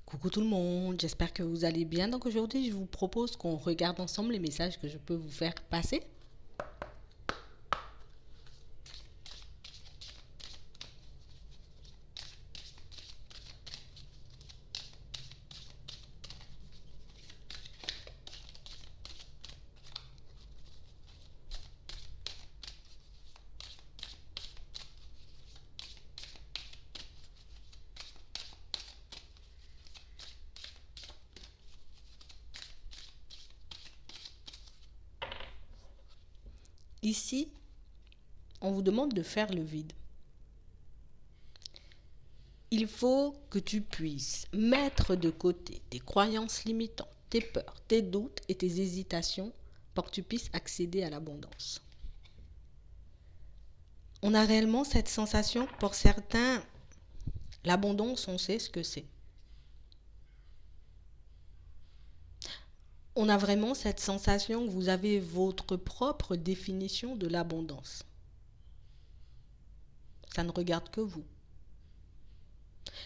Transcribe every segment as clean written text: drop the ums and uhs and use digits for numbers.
Coucou tout le monde, j'espère que vous allez bien. Donc aujourd'hui, je vous propose qu'on regarde ensemble les messages que je peux vous faire passer. Ici, on vous demande de faire le vide. Il faut que tu puisses mettre de côté tes croyances limitantes, tes peurs, tes doutes et tes hésitations pour que tu puisses accéder à l'abondance. On a réellement cette sensation, pour certains, l'abondance, on sait ce que c'est. On a vraiment cette sensation que vous avez votre propre définition de l'abondance. Ça ne regarde que vous.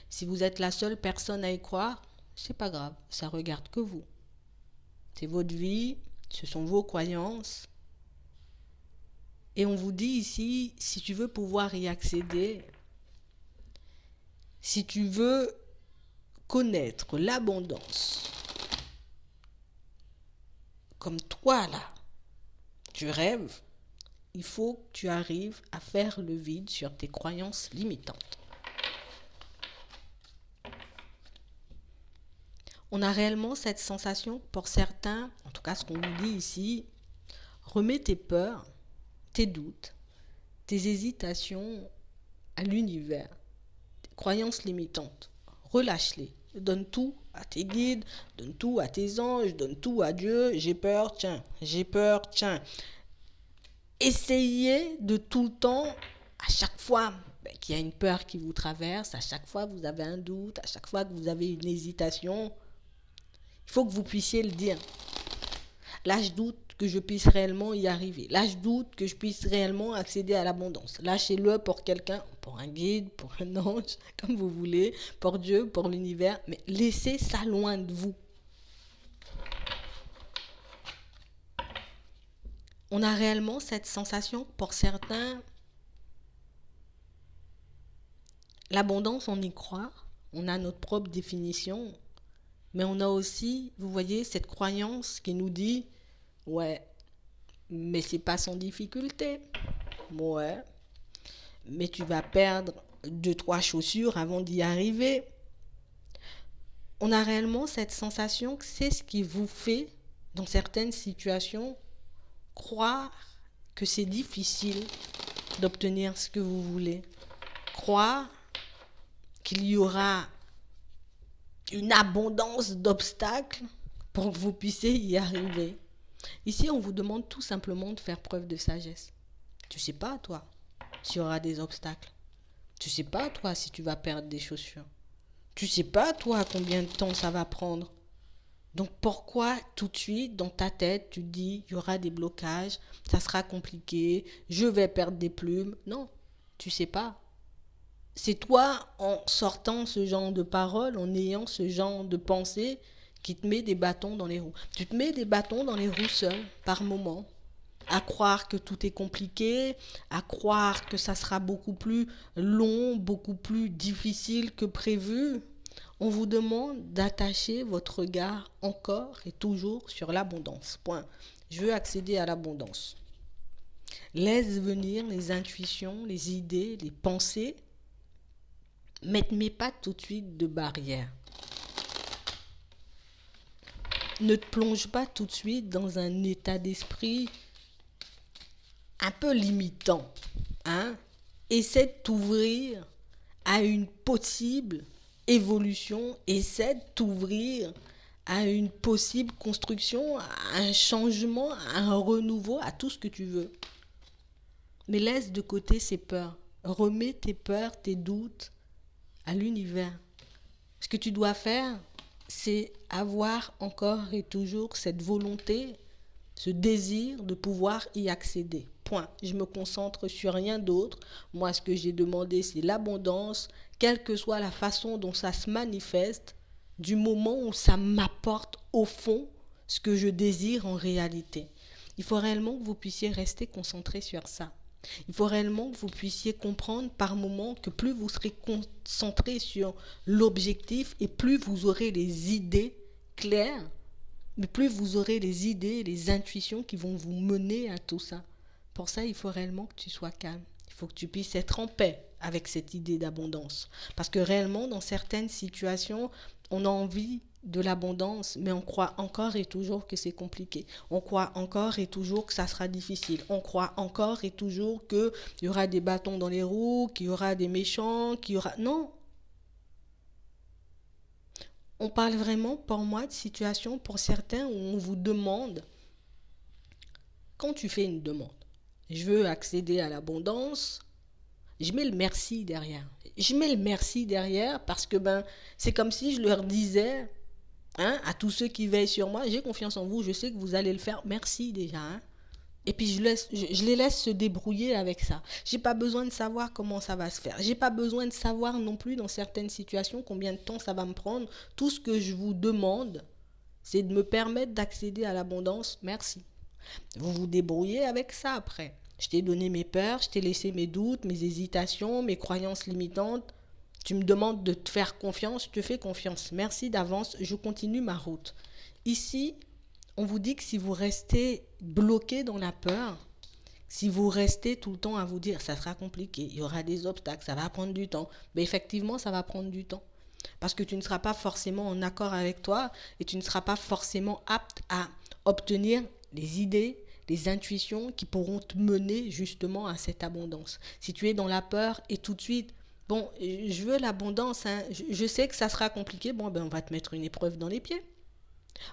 Si vous êtes la seule personne à y croire, c'est pas grave, ça regarde que vous. C'est votre vie, ce sont vos croyances. Et on vous dit ici, si tu veux pouvoir y accéder, si tu veux connaître l'abondance, comme toi là, tu rêves, il faut que tu arrives à faire le vide sur tes croyances limitantes. On a réellement cette sensation, pour certains, en tout cas ce qu'on vous dit ici, remets tes peurs, tes doutes, tes hésitations à l'univers, tes croyances limitantes. Relâche-les. Donne tout à tes guides, donne tout à tes anges, donne tout à Dieu. J'ai peur, tiens. J'ai peur, tiens. Essayez de tout le temps, à chaque fois qu'il y a une peur qui vous traverse, à chaque fois que vous avez un doute, à chaque fois que vous avez une hésitation, il faut que vous puissiez le dire. Là, je doute que je puisse réellement y arriver. Là, je doute que je puisse réellement accéder à l'abondance. Lâchez-le pour quelqu'un, pour un guide, pour un ange, comme vous voulez, pour Dieu, pour l'univers. Mais laissez ça loin de vous. On a réellement cette sensation, pour certains, l'abondance, on y croit. On a notre propre définition. Mais on a aussi, vous voyez, cette croyance qui nous dit, ouais, mais c'est pas sans difficulté. Ouais, mais tu vas perdre 2-3 chaussures avant d'y arriver. On a réellement cette sensation que c'est ce qui vous fait, dans certaines situations, croire que c'est difficile d'obtenir ce que vous voulez. Croire qu'il y aura une abondance d'obstacles pour que vous puissiez y arriver. Ici, on vous demande tout simplement de faire preuve de sagesse. Tu sais pas, toi, s'il y aura des obstacles. Tu sais pas, toi, si tu vas perdre des chaussures. Tu sais pas, toi, combien de temps ça va prendre. Donc, pourquoi tout de suite, dans ta tête, tu te dis, il y aura des blocages, ça sera compliqué, je vais perdre des plumes. Non, tu sais pas. C'est toi, en sortant ce genre de paroles, en ayant ce genre de pensée, qui te met des bâtons dans les roues. Tu te mets des bâtons dans les roues seul, par moment. À croire que tout est compliqué, à croire que ça sera beaucoup plus long, beaucoup plus difficile que prévu. On vous demande d'attacher votre regard encore et toujours sur l'abondance. Point. Je veux accéder à l'abondance. Laisse venir les intuitions, les idées, les pensées. Ne mets pas tout de suite de barrière. Ne te plonge pas tout de suite dans un état d'esprit un peu limitant. Essaie de t'ouvrir à une possible évolution, essaie de t'ouvrir à une possible construction, à un changement, à un renouveau, à tout ce que tu veux. Mais laisse de côté ces peurs. Remets tes peurs, tes doutes à l'univers. Ce que tu dois faire, c'est avoir encore et toujours cette volonté, ce désir de pouvoir y accéder. Point. Je me concentre sur rien d'autre. Moi, ce que j'ai demandé, c'est l'abondance. Quelle que soit la façon dont ça se manifeste, du moment où ça m'apporte au fond ce que je désire en réalité. Il faut réellement que vous puissiez rester concentré sur ça. Il faut réellement que vous puissiez comprendre par moment que plus vous serez concentré sur l'objectif et plus vous aurez les idées claires, mais plus vous aurez les idées, les intuitions qui vont vous mener à tout ça. Pour ça, il faut réellement que tu sois calme. Il faut que tu puisses être en paix avec cette idée d'abondance. Parce que réellement, dans certaines situations, on a envie de l'abondance, mais on croit encore et toujours que c'est compliqué. On croit encore et toujours que ça sera difficile. On croit encore et toujours qu'il y aura des bâtons dans les roues, qu'il y aura des méchants, qu'il y aura... Non. On parle vraiment, pour moi, de situations pour certains où on vous demande, quand tu fais une demande, je veux accéder à l'abondance, je mets le merci derrière. Je mets le merci derrière parce que c'est comme si je leur disais, à tous ceux qui veillent sur moi, j'ai confiance en vous, je sais que vous allez le faire, merci déjà. Et puis je les laisse se débrouiller avec ça. J'ai pas besoin de savoir comment ça va se faire. J'ai pas besoin de savoir non plus dans certaines situations combien de temps ça va me prendre. Tout ce que je vous demande, c'est de me permettre d'accéder à l'abondance. Merci. Vous vous débrouillez avec ça après. Je t'ai donné mes peurs, je t'ai laissé mes doutes, mes hésitations, mes croyances limitantes. Tu me demandes de te faire confiance, je te fais confiance. Merci d'avance, je continue ma route. Ici, on vous dit que si vous restez bloqué dans la peur, si vous restez tout le temps à vous dire ça sera compliqué, il y aura des obstacles, ça va prendre du temps, mais effectivement ça va prendre du temps. Parce que tu ne seras pas forcément en accord avec toi et tu ne seras pas forcément apte à obtenir les idées, les intuitions qui pourront te mener justement à cette abondance. Si tu es dans la peur et tout de suite, bon, je veux l'abondance, je sais que ça sera compliqué, bon, on va te mettre une épreuve dans les pieds.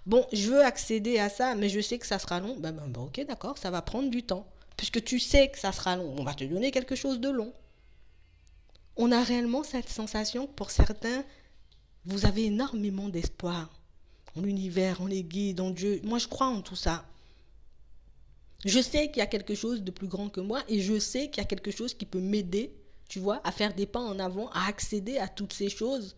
Bon, je veux accéder à ça, mais je sais que ça sera long, ok, d'accord, ça va prendre du temps. Puisque tu sais que ça sera long, on va te donner quelque chose de long. On a réellement cette sensation que pour certains, vous avez énormément d'espoir en l'univers, en les guides, en Dieu. Moi, je crois en tout ça. Je sais qu'il y a quelque chose de plus grand que moi et je sais qu'il y a quelque chose qui peut m'aider, tu vois, à faire des pas en avant, à accéder à toutes ces choses.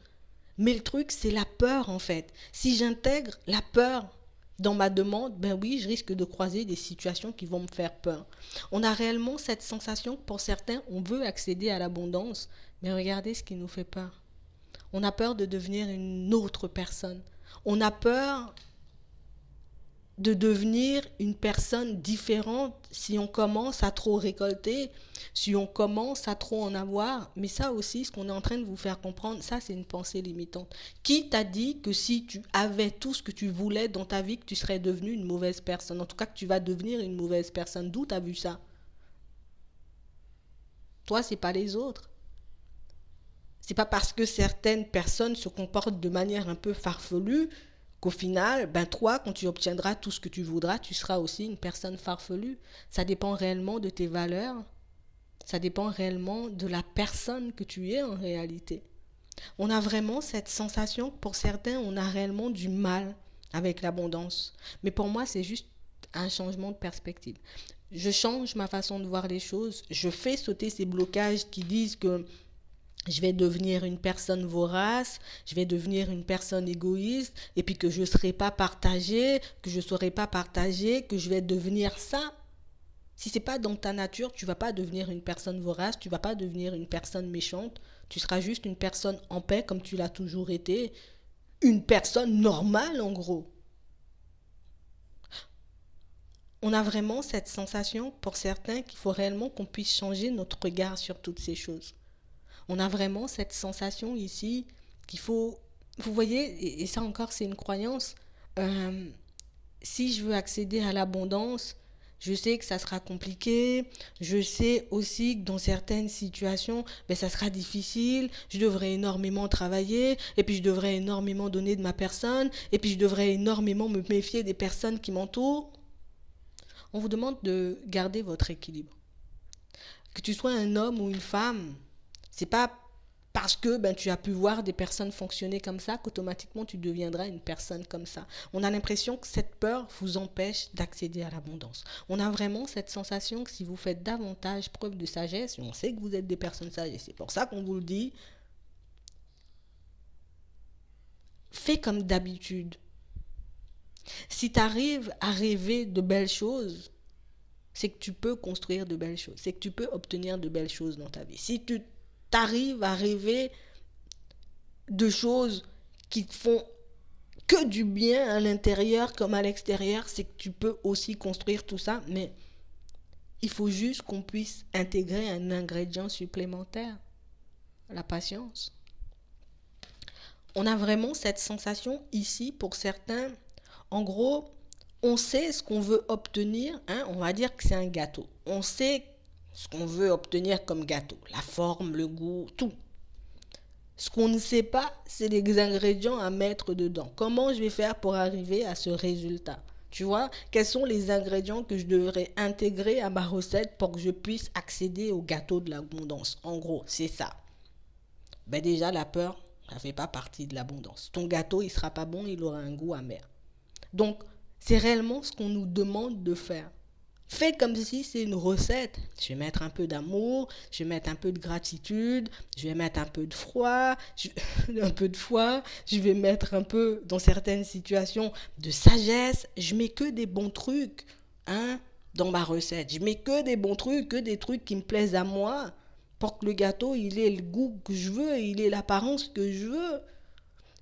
Mais le truc, c'est la peur en fait. Si j'intègre la peur dans ma demande, oui, je risque de croiser des situations qui vont me faire peur. On a réellement cette sensation que pour certains, on veut accéder à l'abondance, mais regardez ce qui nous fait peur. On a peur de devenir une autre personne. On a peur de devenir une personne différente si on commence à trop récolter, si on commence à trop en avoir. Mais ça aussi, ce qu'on est en train de vous faire comprendre, ça c'est une pensée limitante. Qui t'a dit que si tu avais tout ce que tu voulais dans ta vie, que tu serais devenue une mauvaise personne? En tout cas, que tu vas devenir une mauvaise personne. D'où t'as vu ça? Toi, c'est pas les autres. C'est pas parce que certaines personnes se comportent de manière un peu farfelue qu'au final, toi, quand tu obtiendras tout ce que tu voudras, tu seras aussi une personne farfelue. Ça dépend réellement de tes valeurs. Ça dépend réellement de la personne que tu es en réalité. On a vraiment cette sensation que pour certains, on a réellement du mal avec l'abondance. Mais pour moi, c'est juste un changement de perspective. Je change ma façon de voir les choses. Je fais sauter ces blocages qui disent que je vais devenir une personne vorace, je vais devenir une personne égoïste, et puis que je ne serai pas partagée, que je ne saurai pas partager, que je vais devenir ça. Si ce n'est pas dans ta nature, tu ne vas pas devenir une personne vorace, tu ne vas pas devenir une personne méchante, tu seras juste une personne en paix comme tu l'as toujours été, une personne normale en gros. On a vraiment cette sensation pour certains qu'il faut réellement qu'on puisse changer notre regard sur toutes ces choses. On a vraiment cette sensation ici qu'il faut... Vous voyez, et ça encore c'est une croyance, si je veux accéder à l'abondance, je sais que ça sera compliqué, je sais aussi que dans certaines situations, ça sera difficile, je devrais énormément travailler, et puis je devrais énormément donner de ma personne, et puis je devrais énormément me méfier des personnes qui m'entourent. On vous demande de garder votre équilibre. Que tu sois un homme ou une femme, c'est pas parce que tu as pu voir des personnes fonctionner comme ça qu'automatiquement tu deviendras une personne comme ça. On a l'impression que cette peur vous empêche d'accéder à l'abondance. On a vraiment cette sensation que si vous faites davantage preuve de sagesse, et on sait que vous êtes des personnes sages et c'est pour ça qu'on vous le dit, fais comme d'habitude. Si tu arrives à rêver de belles choses, c'est que tu peux construire de belles choses, c'est que tu peux obtenir de belles choses dans ta vie. Si tu arrives à rêver de choses qui te font que du bien à l'intérieur comme à l'extérieur, c'est que tu peux aussi construire tout ça, mais il faut juste qu'on puisse intégrer un ingrédient supplémentaire, la patience. On a vraiment cette sensation ici pour certains. En gros, on sait ce qu'on veut obtenir, hein, on va dire que c'est un gâteau. On sait ce qu'on veut obtenir comme gâteau, la forme, le goût, tout. Ce qu'on ne sait pas, c'est les ingrédients à mettre dedans. Comment je vais faire pour arriver à ce résultat? Tu vois, quels sont les ingrédients que je devrais intégrer à ma recette pour que je puisse accéder au gâteau de l'abondance? En gros, c'est ça. Ben déjà, la peur, ça ne fait pas partie de l'abondance. Ton gâteau, il ne sera pas bon, il aura un goût amer. Donc, c'est réellement ce qu'on nous demande de faire. Fais comme si c'est une recette. Je vais mettre un peu d'amour, je vais mettre un peu de gratitude, je vais mettre un peu de foi, je vais mettre un peu, dans certaines situations, de sagesse. Je mets que des bons trucs, hein, dans ma recette. Je mets que des bons trucs, que des trucs qui me plaisent à moi, pour que le gâteau, il ait le goût que je veux, il ait l'apparence que je veux.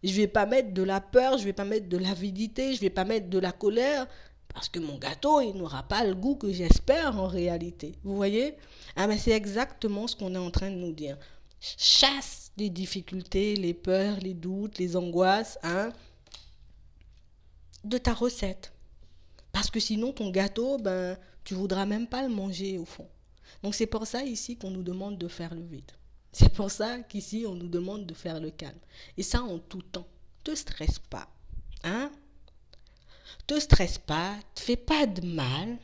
Je vais pas mettre de la peur, je vais pas mettre de l'avidité, je vais pas mettre de la colère, parce que mon gâteau, il n'aura pas le goût que j'espère en réalité. Vous voyez? Ah mais c'est exactement ce qu'on est en train de nous dire. Chasse les difficultés, les peurs, les doutes, les angoisses, hein, de ta recette. Parce que sinon, ton gâteau, ben, tu voudras même pas le manger au fond. Donc c'est pour ça ici qu'on nous demande de faire le vide. C'est pour ça qu'ici, on nous demande de faire le calme. Et ça en tout temps. Ne te stresse pas. Hein? Te stresse pas, te fais pas de mal.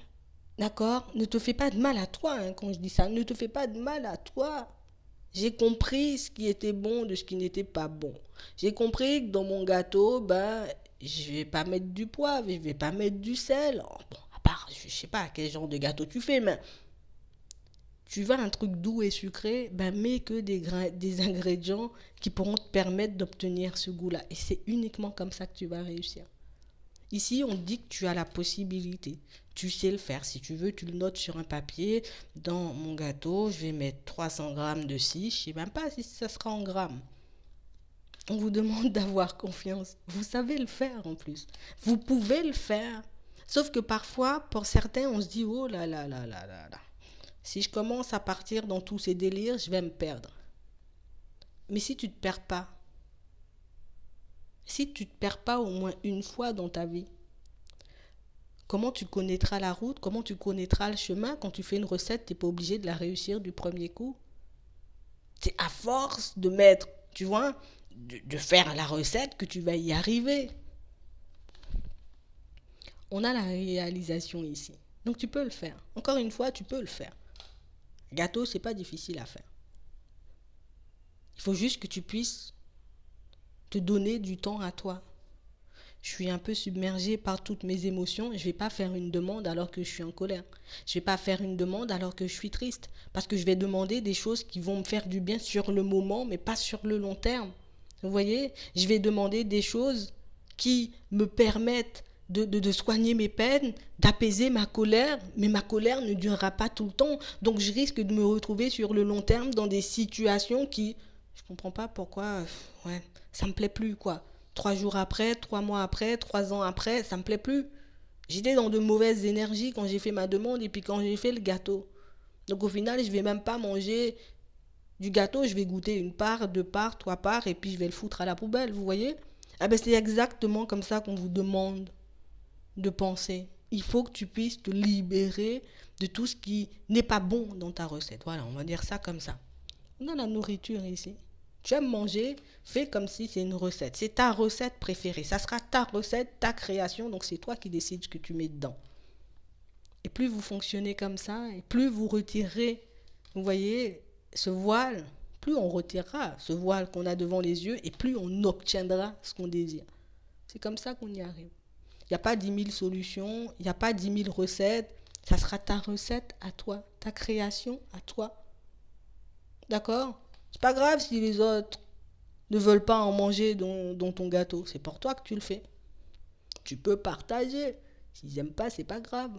D'accord? Ne te fais pas de mal à toi, hein, quand je dis ça. Ne te fais pas de mal à toi. J'ai compris ce qui était bon de ce qui n'était pas bon. J'ai compris que dans mon gâteau, ben, je vais pas mettre du poivre, je vais pas mettre du sel. Oh, bon, à part, je sais pas quel genre de gâteau tu fais, mais tu veux un truc doux et sucré, ben mets que des ingrédients qui pourront te permettre d'obtenir ce goût-là. Et c'est uniquement comme ça que tu vas réussir. Ici, on dit que tu as la possibilité. Tu sais le faire. Si tu veux, tu le notes sur un papier. Dans mon gâteau, je vais mettre 300 grammes de ci. Je ne sais même pas si ça sera en grammes. On vous demande d'avoir confiance. Vous savez le faire en plus. Vous pouvez le faire. Sauf que parfois, pour certains, on se dit, oh là là là là là là. Si je commence à partir dans tous ces délires, je vais me perdre. Mais si tu ne te perds pas, si tu ne te perds pas au moins une fois dans ta vie, comment tu connaîtras la route, comment tu connaîtras le chemin? Quand tu fais une recette, tu n'es pas obligé de la réussir du premier coup. C'est à force de mettre, tu vois, de faire la recette que tu vas y arriver. On a la réalisation ici. Donc tu peux le faire. Encore une fois, tu peux le faire. Gâteau, c'est pas difficile à faire. Il faut juste que tu puisses te donner du temps à toi. Je suis un peu submergée par toutes mes émotions. Je ne vais pas faire une demande alors que je suis en colère. Je ne vais pas faire une demande alors que je suis triste. Parce que je vais demander des choses qui vont me faire du bien sur le moment, mais pas sur le long terme. Vous voyez? Je vais demander des choses qui me permettent de soigner mes peines, d'apaiser ma colère, mais ma colère ne durera pas tout le temps. Donc je risque de me retrouver sur le long terme dans des situations qui... Je ne comprends pas pourquoi... Ouais, ça ne me plaît plus, quoi. 3 jours après, 3 mois après, 3 ans après, ça me plaît plus. J'étais dans de mauvaises énergies quand j'ai fait ma demande et puis quand j'ai fait le gâteau. Donc au final, je vais même pas manger du gâteau, je vais goûter une part, 2 parts, 3 parts et puis je vais le foutre à la poubelle, vous voyez? Ah ben c'est exactement comme ça qu'on vous demande de penser. Il faut que tu puisses te libérer de tout ce qui n'est pas bon dans ta recette. Voilà, on va dire ça comme ça. On a la nourriture ici. Tu aimes manger, fais comme si c'est une recette. C'est ta recette préférée. Ça sera ta recette, ta création. Donc c'est toi qui décides ce que tu mets dedans. Et plus vous fonctionnez comme ça, et plus vous retirerez, vous voyez, ce voile, plus on retirera ce voile qu'on a devant les yeux, et plus on obtiendra ce qu'on désire. C'est comme ça qu'on y arrive. Il n'y a pas 10 000 solutions, il n'y a pas 10 000 recettes. Ça sera ta recette à toi, ta création à toi. D'accord? C'est pas grave si les autres ne veulent pas en manger dans ton gâteau. C'est pour toi que tu le fais. Tu peux partager. S'ils n'aiment pas, c'est pas grave.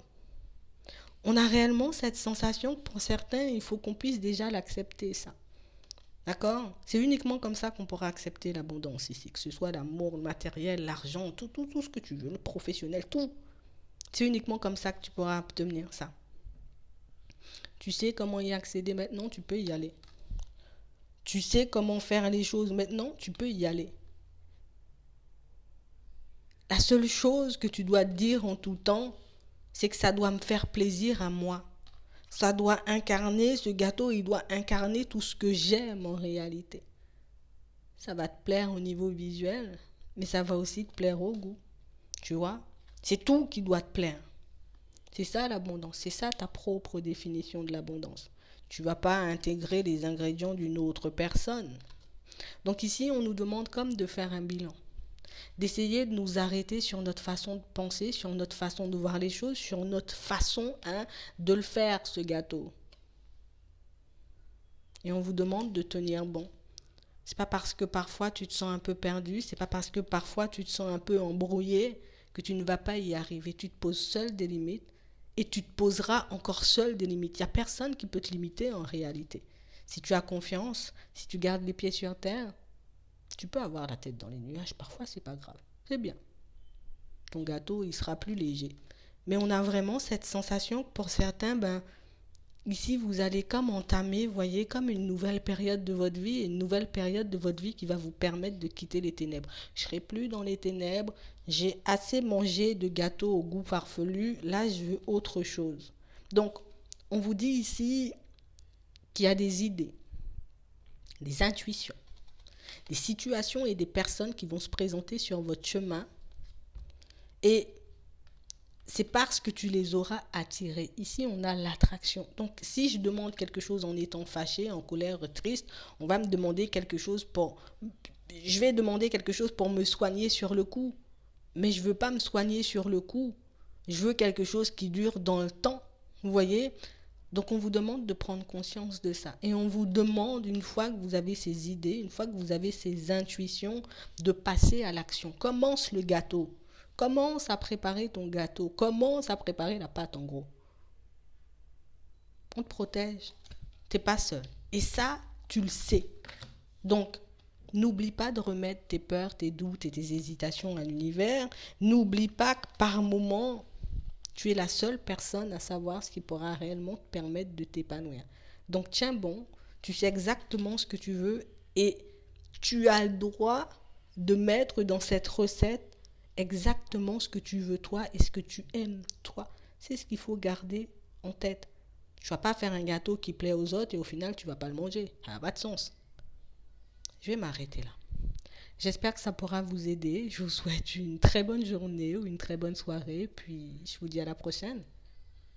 On a réellement cette sensation que pour certains, il faut qu'on puisse déjà l'accepter, ça. D'accord? C'est uniquement comme ça qu'on pourra accepter l'abondance ici, que ce soit l'amour, le matériel, l'argent, tout ce que tu veux, le professionnel, tout. C'est uniquement comme ça que tu pourras obtenir ça. Tu sais comment y accéder maintenant, tu peux y aller. Tu sais comment faire les choses maintenant, tu peux y aller. La seule chose que tu dois te dire en tout temps, c'est que ça doit me faire plaisir à moi. Ça doit incarner, ce gâteau, il doit incarner tout ce que j'aime en réalité. Ça va te plaire au niveau visuel, mais ça va aussi te plaire au goût. Tu vois? C'est tout qui doit te plaire. C'est ça l'abondance, c'est ça ta propre définition de l'abondance. Tu ne vas pas intégrer les ingrédients d'une autre personne. Donc ici, on nous demande comme de faire un bilan. D'essayer de nous arrêter sur notre façon de penser, sur notre façon de voir les choses, sur notre façon de le faire, ce gâteau. Et on vous demande de tenir bon. C'est pas parce que parfois tu te sens un peu perdu, c'est pas parce que parfois tu te sens un peu embrouillé que tu ne vas pas y arriver. Tu te poses seul des limites et tu te poseras encore seul des limites. Il n'y a personne qui peut te limiter en réalité. Si tu as confiance, si tu gardes les pieds sur terre, tu peux avoir la tête dans les nuages, parfois c'est pas grave. C'est bien. Ton gâteau, il sera plus léger. Mais on a vraiment cette sensation que pour certains, ici, vous allez comme entamer, voyez, comme une nouvelle période de votre vie, une nouvelle période de votre vie qui va vous permettre de quitter les ténèbres. Je ne serai plus dans les ténèbres, j'ai assez mangé de gâteaux au goût farfelu, là, je veux autre chose. Donc, on vous dit ici qu'il y a des idées, des intuitions, des situations et des personnes qui vont se présenter sur votre chemin et c'est parce que tu les auras attirés. Ici, on a l'attraction. Donc, si je demande quelque chose en étant fâché, en colère, triste, on va me demander quelque chose pour... Je vais demander quelque chose pour me soigner sur le coup. Mais je ne veux pas me soigner sur le coup. Je veux quelque chose qui dure dans le temps. Vous voyez? Donc, on vous demande de prendre conscience de ça. Et on vous demande, une fois que vous avez ces idées, une fois que vous avez ces intuitions, de passer à l'action. Commence le gâteau. Commence à préparer ton gâteau. Commence à préparer la pâte en gros. On te protège. Tu n'es pas seul. Et ça, tu le sais. Donc, n'oublie pas de remettre tes peurs, tes doutes et tes hésitations à l'univers. N'oublie pas que par moment, tu es la seule personne à savoir ce qui pourra réellement te permettre de t'épanouir. Donc, tiens bon, tu sais exactement ce que tu veux et tu as le droit de mettre dans cette recette exactement ce que tu veux toi et ce que tu aimes toi. C'est ce qu'il faut garder en tête. Tu ne vas pas faire un gâteau qui plaît aux autres et au final tu ne vas pas le manger. Ça n'a pas de sens. Je vais m'arrêter là. J'espère que ça pourra vous aider. Je vous souhaite une très bonne journée ou une très bonne soirée. Puis je vous dis à la prochaine.